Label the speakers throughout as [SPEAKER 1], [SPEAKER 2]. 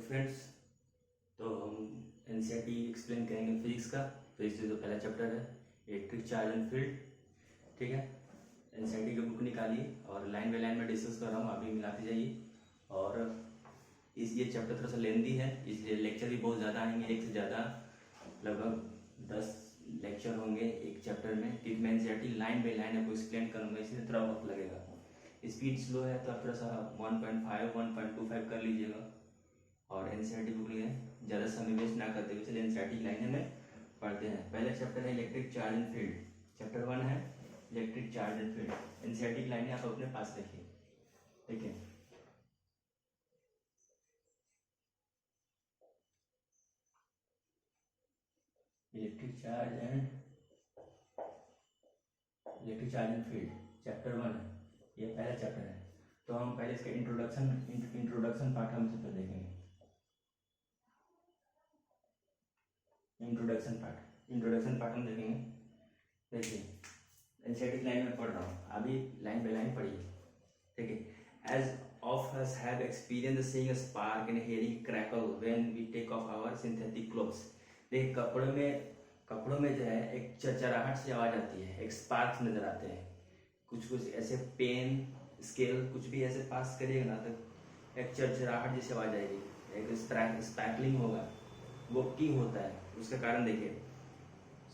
[SPEAKER 1] Friends, तो हम NCERT explain करेंगे फिजिक्स का। फिजिक्स का जो पहला चैप्टर है इलेक्ट्रिक चार्ज एंड फील्ड। ठीक है, एनसीईआरटी की बुक निकालिए और लाइन बाय लाइन में डिस्कस कर रहा हूँ, आप भी मिलाते जाइए। और ये चैप्टर थोड़ा सा लेंदी है, इसलिए लेक्चर भी बहुत ज़्यादा आएंगे, एक से ज़्यादा लगभग 10 लेक्चर होंगे एक चैप्टर में, क्योंकि मैं एनसीईआरटी लाइन बाय लाइन आपको एक्सप्लेन करूँगा, इसलिए थोड़ा वक्त लगेगा। स्पीड स्लो है तो आप थोड़ा सा 1.5 1.25 कर लीजिएगा। और एनसीईआरटी बुक लिए ज़्यादा समय वेस्ट ना करते हुए चलिए एनसीईआरटी लाइनें में पढ़ते हैं। पहला चैप्टर है electric charge and field, chapter 1 है electric charge and field. NCERT की लाइनें आप अपने पास रखिए। ठीक है, electric charge and field chapter 1 है, ये पहला चैप्टर है। तो हम पहले इसका इंट्रोडक्शन पार्ट हम सबसे देखेंगे। इंट्रोडक्शन पार्ट हम देखेंगे। देखिए, एनसीईआरटी की लाइन में पढ़ रहा हूँ, अभी लाइन बाय लाइन पढ़िए। ठीक है, each of us have experience seeing a spark and hearing crackle when we take off our synthetic clothes. देखिए, कपड़ों में जो है एक चरचराहट सी आवाज आती है, एक स्पार्क्स नजर आते हैं, कुछ ऐसे पेन स्केल कुछ भी ऐसे पास करिएगा ना तो एक चरचराहट जैसी आवाज आएगी, एक स्पैर्कलिंग होगा। वो क्यों होता है, उसका कारण देखिए।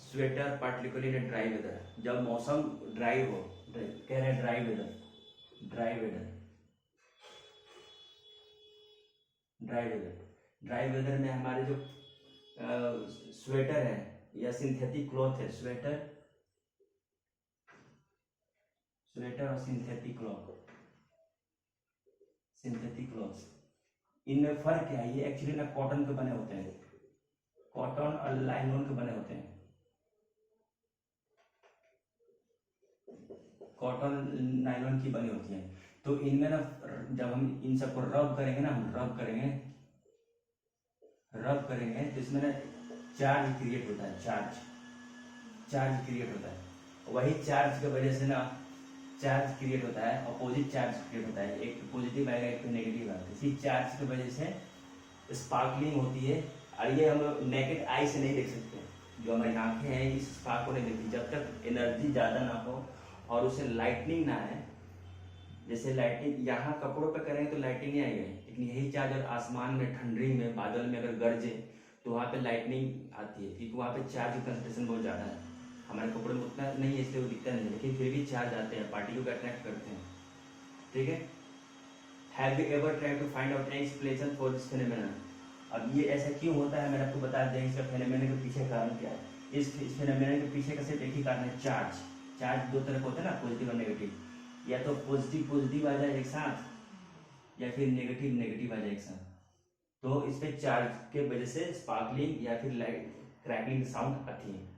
[SPEAKER 1] Sweater particularly in dry weather, जब मौसम ड्राई हो, कह रहे हैं ड्राई वेदर ड्राई वेदर में हमारे जो स्वेटर है या सिंथेटिक क्लॉथ है, स्वेटर और सिंथेटिक क्लॉथ, इनमें फर्क क्या है? ये एक्चुअली ना कॉटन के बने होते हैं, कॉटन और लाइनोन के बने होते हैं। कॉटन नायलॉन की बनी होती है। तो इनमें ना जब हम इन सबको रब करेंगे ना, तो इसमें ना चार्ज क्रिएट होता है, चार्ज क्रिएट होता है। वही चार्ज की वजह से ना चार्ज क्रिएट होता है, अपोजिट चार्ज क्रिएट होता है, एक पोजिटिव आएगा एक नेगेटिव आएगा। इसी चार्ज की वजह से स्पार्कलिंग होती है। और ये हम नेकेड आई से नहीं देख सकते, जो हमारी आंखें हैं इस स्पार्क को नहीं देखती जब तक एनर्जी ज़्यादा ना हो और उसे लाइटनिंग ना है। जैसे लाइटनिंग यहाँ कपड़ों पे करेंगे तो लाइटनिंग नहीं आएगी, लेकिन यही चार्ज अगर आसमान में ठंडी में बादल में अगर गरजे तो वहाँ पे लाइटनिंग आती है, क्योंकि वहाँ पे चार्ज की कंसंट्रेशन बहुत ज़्यादा है। हमारे कपड़े में उतना नहीं है इसलिए वो दिखता नहीं है, लेकिन फिर भी चार्ज आते हैं, पार्टिकल को अट्रैक्ट करते हैं। ठीक है, have you ever tried to find out any explanation for this phenomena? अब ये ऐसा क्यों होता है, मैंने आपको बता दें इसका फिनोमेना के पीछे कारण क्या है। इस फिनोमेना के पीछे का सिर्फ एक ही कारण है, चार्ज दो तरह का होता है ना, पॉजिटिव और नेगेटिव। या तो पॉजिटिव आ जाए एक साथ, या फिर नेगेटिव आ जाए एक साथ। तो इस पे चार्ज के वजह से स्पार्कलिंग या फिर लाइट क्रैकलिंग साउंड आती है।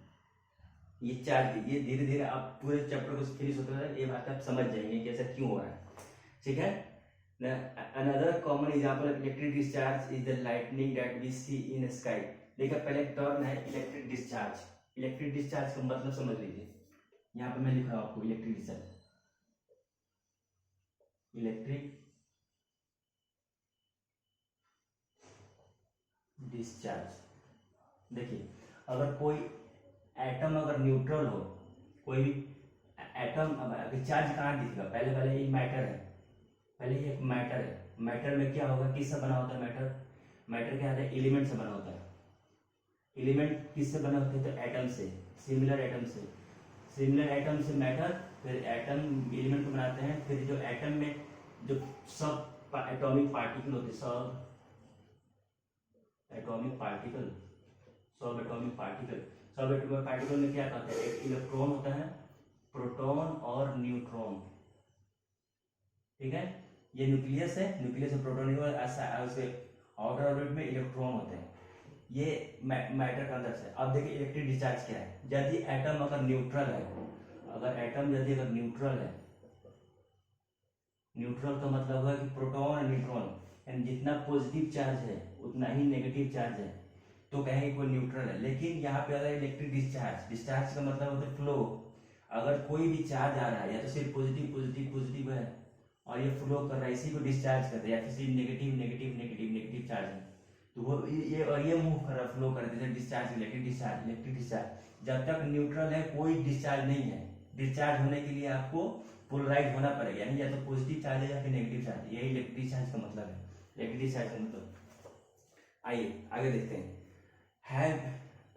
[SPEAKER 1] ये चार्ज, ये धीरे धीरे आप पूरे चैप्टर को फिनिश होते हैं, ये बात आप समझ जाएंगे कि ऐसा क्यों हो रहा है। ठीक है, another common example of electric discharge is the lightning that we see in sky. देखिए, पहले टर्म है इलेक्ट्रिक डिस्चार्ज का मतलब समझ लीजिए। यहाँ पे मैं लिख रहा हूँ आपको इलेक्ट्रिक डिस्चार्ज। देखिए, अगर कोई एटम अगर न्यूट्रल हो, कोई भी एटम, अगर चार्ज कहाँ दिखेगा? पहले ये मैटर है, मैटर में क्या होगा, किससे बना होता है? मैटर क्या होता है? एलिमेंट से बना होता है। एलिमेंट किससे बने होते हैं? तो एटम से, सिमिलर एटम से मैटर, फिर एटम एलिमेंट को बनाते हैं। फिर जो एटम में जो सब एटॉमिक पार्टिकल होते हैं, सब एटॉमिक पार्टिकल में क्या कहते हैं? एक इलेक्ट्रॉन होता है, प्रोटॉन और न्यूट्रॉन। ठीक है, ये न्यूक्लियस है प्रोटॉन, उसके आउटर ऑर्बिट में इलेक्ट्रॉन होते हैं। ये मैटर का अंदर से। अब देखिए इलेक्ट्रिक डिस्चार्ज क्या है। यदि एटम अगर न्यूट्रल है, न्यूट्रल का मतलब होगा कि प्रोटॉन और न्यूट्रॉन, यानी जितना पॉजिटिव चार्ज है उतना ही नेगेटिव चार्ज है, तो कहेंगे कोई न्यूट्रल है। लेकिन यहाँ पे अगर इलेक्ट्रिक डिस्चार्ज का मतलब होता है फ्लो। अगर कोई भी चार्ज आ रहा है, या तो सिर्फ पॉजिटिव है और ये फ्लो कर रहा है, इसी को डिस्चार्ज कर रहा है, या फिर सिर्फ नेगेटिव चार्ज है, तो वो ये और ये मूव कर रहा फ्लो कर रहा है, जैसे डिस्चार्ज इलेक्ट्रिक डिस्चार्ज। जब तक न्यूट्रल है कोई डिस्चार्ज नहीं है। डिस्चार्ज होने के लिए आपको पोलराइज होना पड़ेगा, यानी या तो पॉजिटिव चार्ज है या फिर नेगेटिव चार्ज। यही इलेक्ट्रिक चार्ज का मतलब है, इलेक्ट्रिक डिस्चार्ज का मतलब। आइए आगे देखते हैं। Have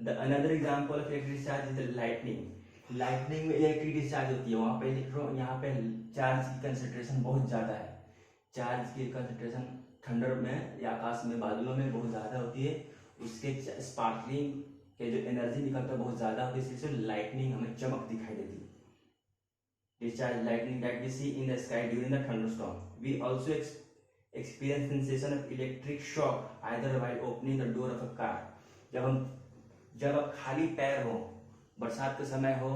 [SPEAKER 1] the another example of electric discharge is the lightning. Lightning में इलेक्ट्रिक डिस्चार्ज होती है, वहां पे इलेक्ट्रॉन, यहाँ पे चार्ज की कंसंट्रेशन बहुत ज्यादा है। चार्ज की कंसंट्रेशन थंडर में या आकाश में बादलों में बहुत ज्यादा होती है, उसके स्पार्कलिंग के जो एनर्जी निकलता है बहुत ज्यादा होती है, इसलिए लाइटनिंग हमें चमक दिखाई देती है। Discharge lightning that we see in the sky during the thunderstorm. We also experience sensation of electric shock either while opening the door of a car। जब आप खाली पैर हो, बरसात का समय हो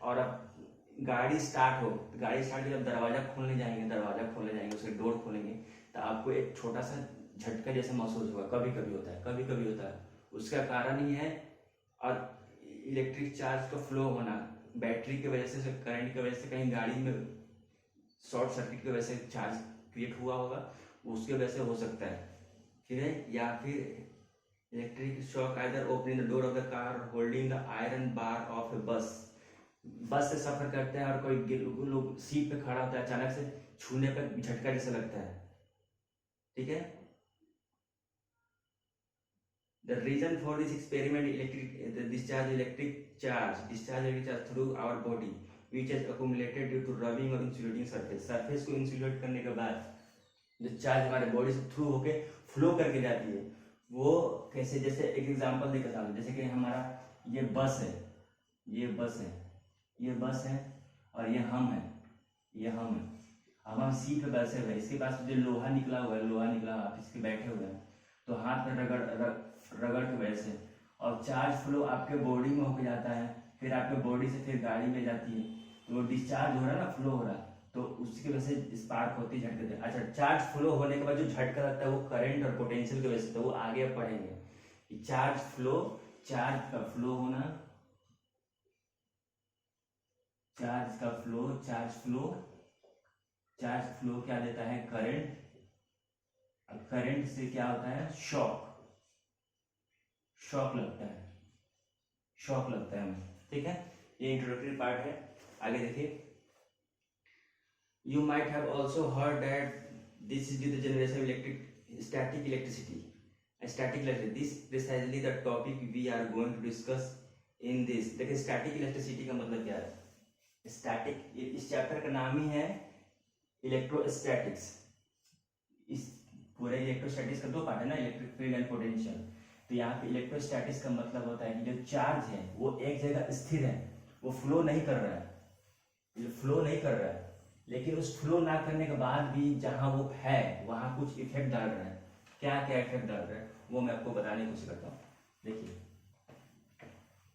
[SPEAKER 1] और अब गाड़ी स्टार्ट हो, तो गाड़ी स्टार्ट जब दरवाजा खोलने जाएंगे उसके डोर खोलेंगे, तो आपको एक छोटा सा झटका जैसा महसूस होगा। कभी कभी होता है। उसका कारण ही है और इलेक्ट्रिक चार्ज का फ्लो होना, बैटरी की वजह से, करंट की वजह से, कहीं गाड़ी में शॉर्ट सर्किट की वजह से चार्ज क्रिएट हुआ होगा, उसके वजह से हो सकता है। ठीक है, या फिर electric shock either opening the door of the car, holding the iron bar of a bus से सफर करते हैं और कोई लोग सीट पे खड़ा होता है, अचानक से छूने पर झटका जैसा लगता है। ठीक है, the reason for this experiment electric discharge through our body which has accumulated due to rubbing और insulating सरफेस को इंसुलेट करने के बाद जो चार्ज हमारे बॉडी से थ्रू होके फ्लो करके जाती है, वो कैसे, जैसे एक एग्जांपल देकर सामने, जैसे कि हमारा ये बस है और ये हम है। अब हम सीट पे बैठे हुए, इसके पास जो लोहा निकला हुआ है, आप इसके बैठे हुए हैं, तो हाथ में रगड़ के वजह से और चार्ज फ्लो आपके बॉडी में होके जाता है, फिर आपके बॉडी से फिर गाड़ी में जाती है, तो वो डिस्चार्ज हो रहा है ना, फ्लो हो रहा है, तो उसकी वजह से स्पार्क होती है, झटके। अच्छा, चार्ज फ्लो होने के बाद जो झटका लगता है वो करंट और पोटेंशियल की वजह से, तो वो आगे पढ़ेंगे। चार्ज का फ्लो होना, चार्ज फ्लो क्या देता है, करंट। करंट से क्या होता है, शॉक लगता है हमें। ठीक है, ये इंट्रोडक्टरी पार्ट है। आगे देखिए, you might have also heard that this is due to the generation of static electricity. This precisely the topic we are going to discuss in this। देखिए स्टैटिक इलेक्ट्रिसिटी का मतलब क्या है, स्टैटिक, इस chapter का नाम ही है इलेक्ट्रोस्टैटिक्स। इस पूरे इलेक्ट्रोस्टैटिक्स का दो पार्ट है ना, इलेक्ट्रिक फील्ड एंड पोटेंशियल। तो यहाँ पे इलेक्ट्रोस्टैटिक्स का मतलब होता है कि जो चार्ज है वो एक जगह स्थिर है, वो फ्लो नहीं कर रहा है, लेकिन उस फ्लो ना करने के बाद भी जहां वो है वहां कुछ इफेक्ट डाल रहा है। क्या इफेक्ट डाल रहा है वो मैं आपको बताने की कोशिश करता हूँ। देखिए,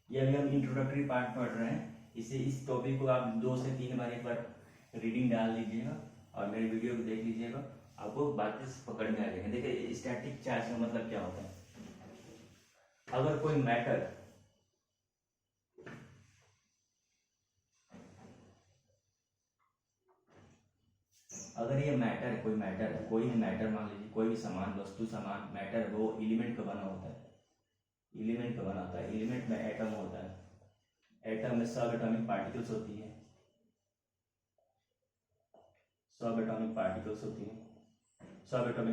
[SPEAKER 1] ये अभी हम इंट्रोडक्टरी पार्ट पढ़ रहे हैं, इस टॉपिक को आप 2 से 3 बार एक बार रीडिंग डाल लीजिएगा और मेरे वीडियो को देख लीजिएगा, आपको बातें पकड़ में आ जाएगी। देखिए स्टैटिक चार्ज का मतलब क्या होता है। अगर कोई मैटर कोई भी मैटर मान लीजिए, कोई भी सामान मैटर, वो एलिमेंट का बना होता है। एलिमेंट में एटम होता है, एटम में सब एटॉमिक पार्टिकल्स होती है, सब एटॉमिक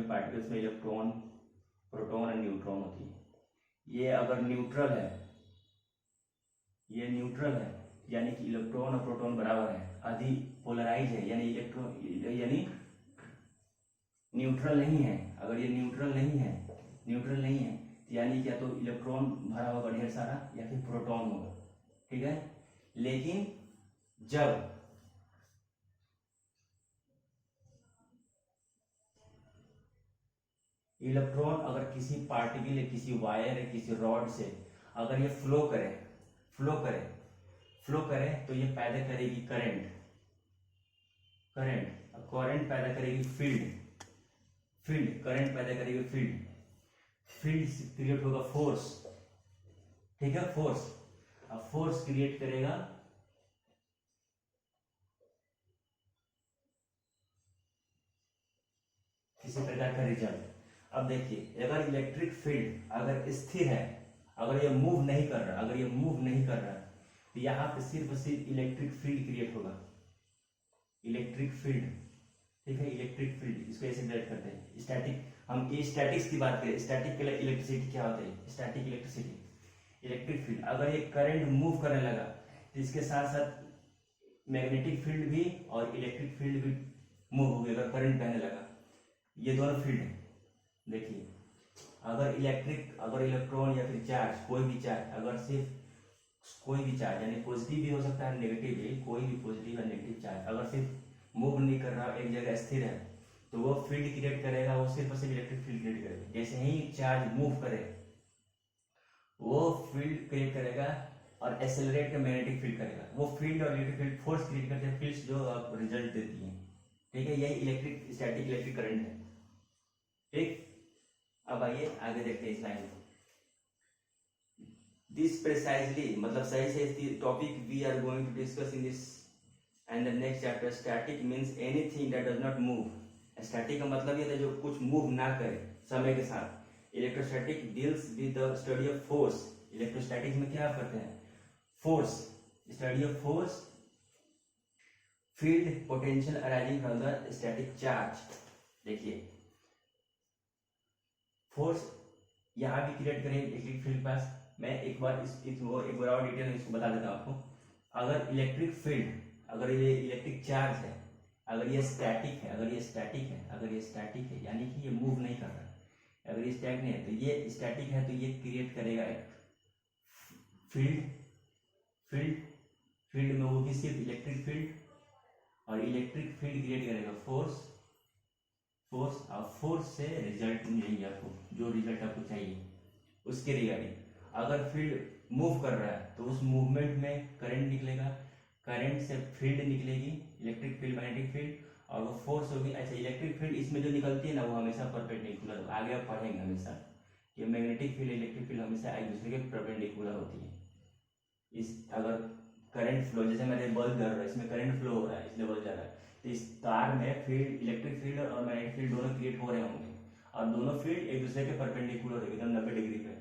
[SPEAKER 1] पार्टिकल्स में इलेक्ट्रॉन, प्रोटॉन और न्यूट्रॉन होती है। ये अगर न्यूट्रल है यानी कि इलेक्ट्रॉन और प्रोटॉन बराबर है, अधि पोलराइज है यानी न्यूट्रल नहीं है। अगर ये न्यूट्रल नहीं है यानी क्या, तो इलेक्ट्रॉन भरा होगा ढेर सारा या फिर प्रोटॉन होगा। ठीक है, लेकिन जब इलेक्ट्रॉन अगर किसी पार्टिकल या किसी वायर या किसी रॉड से अगर ये फ्लो करे तो ये पैदा करेगी करंट पैदा करेगी फील्ड से क्रिएट होगा फोर्स। ठीक है, फोर्स क्रिएट करेगा किसी प्रकार का रिजल्ट। अब देखिए, अगर इलेक्ट्रिक फील्ड अगर स्थिर है, अगर ये मूव नहीं कर रहा, अगर ये मूव नहीं कर रहा, तो यहाँ पे सिर्फ और सिर्फ इलेक्ट्रिक फील्ड क्रिएट होगा, इलेक्ट्रिक फील्ड। ठीक है, इलेक्ट्रिक फील्ड, इसको ऐसे डिराइव करते हैं। स्टैटिक, हम ये स्टैटिक्स की बात करें, स्टैटिक के लिए इलेक्ट्रिसिटी क्या होता है, स्टैटिक इलेक्ट्रिसिटी, इलेक्ट्रिक फील्ड। अगर ये करंट मूव करने लगा तो इसके साथ साथ मैग्नेटिक फील्ड भी और इलेक्ट्रिक फील्ड भी मूव हो गया, अगर करंट बहने लगा। ये दोनों फील्ड है। देखिए, अगर इलेक्ट्रॉन या फिर चार्ज, कोई भी चार्ज, अगर सिर्फ कोई भी चार्ज यानी पॉजिटिव भी हो सकता है, नेगेटिव भी, कोई भी पॉजिटिव या नेगेटिव चार्ज अगर सिर्फ मूव नहीं कर रहा, एक जगह स्थिर है, तो वो फील्ड क्रिएट करेगा, वो सिर्फ और सिर्फ इलेक्ट्रिक फील्ड क्रिएट करेगा। जैसे ही चार्ज मूव करे वो फील्ड क्रिएट करेगा और एक्सेलरेट का मैग्नेटिक फील्ड करेगा। वो फील्ड और इलेक्ट्रिक फील्ड फोर्स क्रिएट करते हैं, फील्ड्स जो आप रिजल्ट देती हैं। ठीक है, यही इलेक्ट्रिक स्टैटिक इलेक्ट्रिक करंट है। ठीक, अब आइए आगे देखते हैं इस लाइन को। दिस प्रिसाइजली, मतलब सही से topic we are going to discuss in this and the next chapter. Static means anything that does not move. Static का मतलब ये है जो कुछ मूव ना करे समय के साथ। Electrostatic deals with the study of force. Electrostatics में क्या करते हैं, force, study of force, field, potential arising from the static charge. देखिए, फोर्स यहाँ भी क्रिएट करें इलेक्ट्रिक फील्ड पास। मैं एक बार एक बार और डिटेल में इसको बता देता हूँ आपको। अगर इलेक्ट्रिक फील्ड, अगर ये इलेक्ट्रिक चार्ज है, अगर ये स्टैटिक है, अगर ये स्टैटिक है, अगर ये स्टैटिक है यानी कि ये मूव नहीं कर रहा है, अगर ये स्टैटिक है तो ये स्टैटिक है, तो ये क्रिएट करेगा एक फील्ड, फील्ड में वो भी सिर्फ इलेक्ट्रिक फील्ड, और इलेक्ट्रिक फील्ड क्रिएट करेगा फोर्स, और फोर्स से रिजल्ट मिलेंगे आपको, जो रिजल्ट आपको चाहिए उसके रिगार्डिंग। अगर फील्ड मूव कर रहा है तो उस मूवमेंट में करंट निकलेगा, करंट से फील्ड निकलेगी, इलेक्ट्रिक फील्ड, मैग्नेटिक फील्ड, और वो फोर्स होगी। अच्छा, इलेक्ट्रिक फील्ड इसमें जो निकलती है ना, वो हमेशा परपेंडिकुलर होगा। आगे आप पढ़ेंगे हमेशा कि मैग्नेटिक फील्ड, इलेक्ट्रिक फील्ड हमेशा एक दूसरे के परपेंडिकुलर होती है। इस अगर करंट फ्लो, जैसे मेरे बल्ब जल रहा है, इसमें करंट फ्लो हो रहा है, इसलिए बल्ब जल रहा है, तो इस तार में फील्ड, इलेक्ट्रिक फील्ड और मैग्नेटिक फील्ड दोनों क्रिएट हो रहे होंगे, और दोनों फील्ड एक दूसरे के परपेंडिकुलर होगी, एकदम 90 डिग्री पे,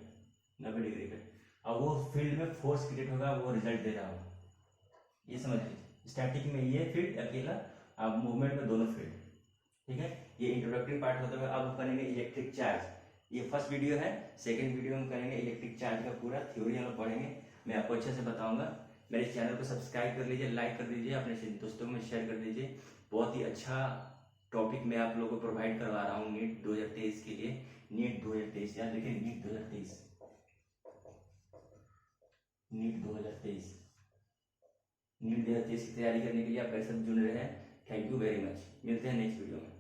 [SPEAKER 1] 90 डिग्री पे, और वो फील्ड में फोर्स क्रिएट होगा, वो रिजल्ट दे रहा होगा। ये समझ लीजिए, स्टैटिक में ये फील्ड अकेला, अब मूवमेंट में दोनों फील्ड। ठीक है, ये इंट्रोडक्टरी पार्ट होता है। अब करेंगे इलेक्ट्रिक चार्ज। ये फर्स्ट वीडियो है, सेकंड वीडियो में करेंगे इलेक्ट्रिक चार्ज का पूरा थ्योरी हम पढ़ेंगे, मैं आपको अच्छे से बताऊंगा। मेरे चैनल को सब्सक्राइब कर लीजिए, लाइक कर दीजिए, अपने दोस्तों में शेयर कर दीजिए। बहुत ही अच्छा टॉपिक मैं आप लोगों को प्रोवाइड करवा रहा हूँ नीट 2023 के लिए। नीट 2023, याद रखिए, नीट 2023, नीट 2023, नीट 2023 की तैयारी करने के लिए आप ऐसे जुड़ रहे हैं। थैंक यू वेरी मच, मिलते हैं नेक्स्ट वीडियो में।